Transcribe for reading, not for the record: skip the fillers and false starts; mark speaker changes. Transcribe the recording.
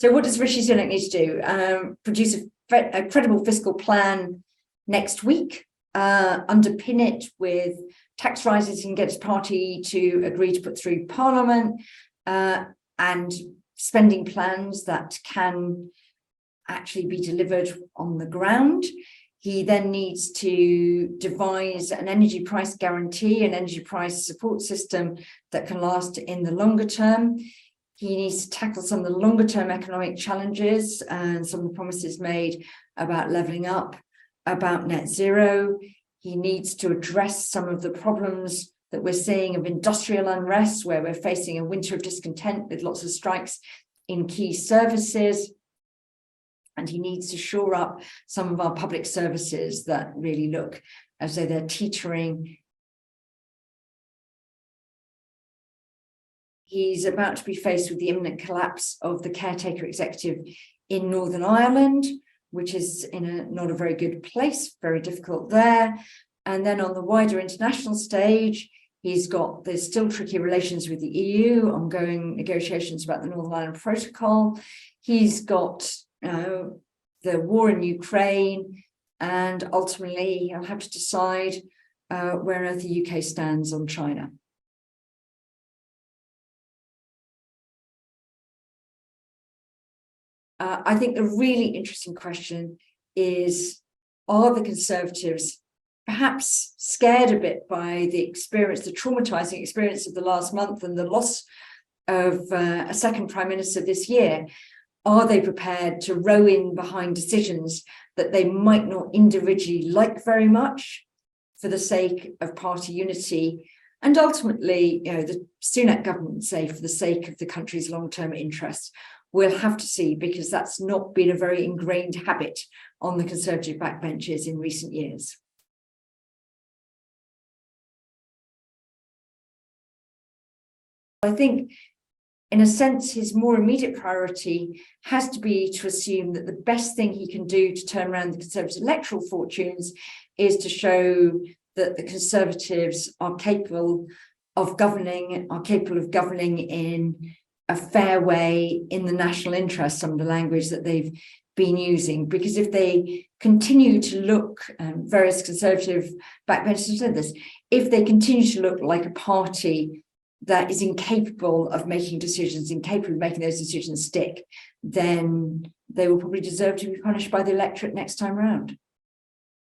Speaker 1: So what does Rishi Sunak need to do? Produce a credible fiscal plan next week, underpin it with tax rises he can get his party to agree to put through Parliament, and spending plans that can actually be delivered on the ground. He then needs to devise an energy price guarantee, an energy price support system that can last in the longer term. He needs to tackle some of the longer term economic challenges and some of the promises made about levelling up, about net zero. He needs to address some of the problems that we're seeing of industrial unrest, where we're facing a winter of discontent with lots of strikes in key services. And he needs to shore up some of our public services that really look as though they're teetering. He's about to be faced with the imminent collapse of the caretaker executive in Northern Ireland, which is in not a very good place, very difficult there. And then on the wider international stage, there's still tricky relations with the EU, ongoing negotiations about the Northern Ireland Protocol. He's got the war in Ukraine, and ultimately he'll have to decide where on earth the UK stands on China. I think the really interesting question is, are the Conservatives perhaps scared a bit by the experience, the traumatizing experience of the last month and the loss of a second Prime Minister this year? Are they prepared to row in behind decisions that they might not individually like very much for the sake of party unity? And ultimately, the Sunak government, say, for the sake of the country's long-term interests. We'll have to see, because that's not been a very ingrained habit on the Conservative backbenches in recent years. I think, in a sense, his more immediate priority has to be to assume that the best thing he can do to turn around the Conservative electoral fortunes is to show that the Conservatives are capable of governing in a fair way in the national interest, some of the language that they've been using. Because if they continue to look, various Conservative backbenchers said this, if they continue to look like a party that is incapable of making decisions, incapable of making those decisions stick, then they will probably deserve to be punished by the electorate next time round.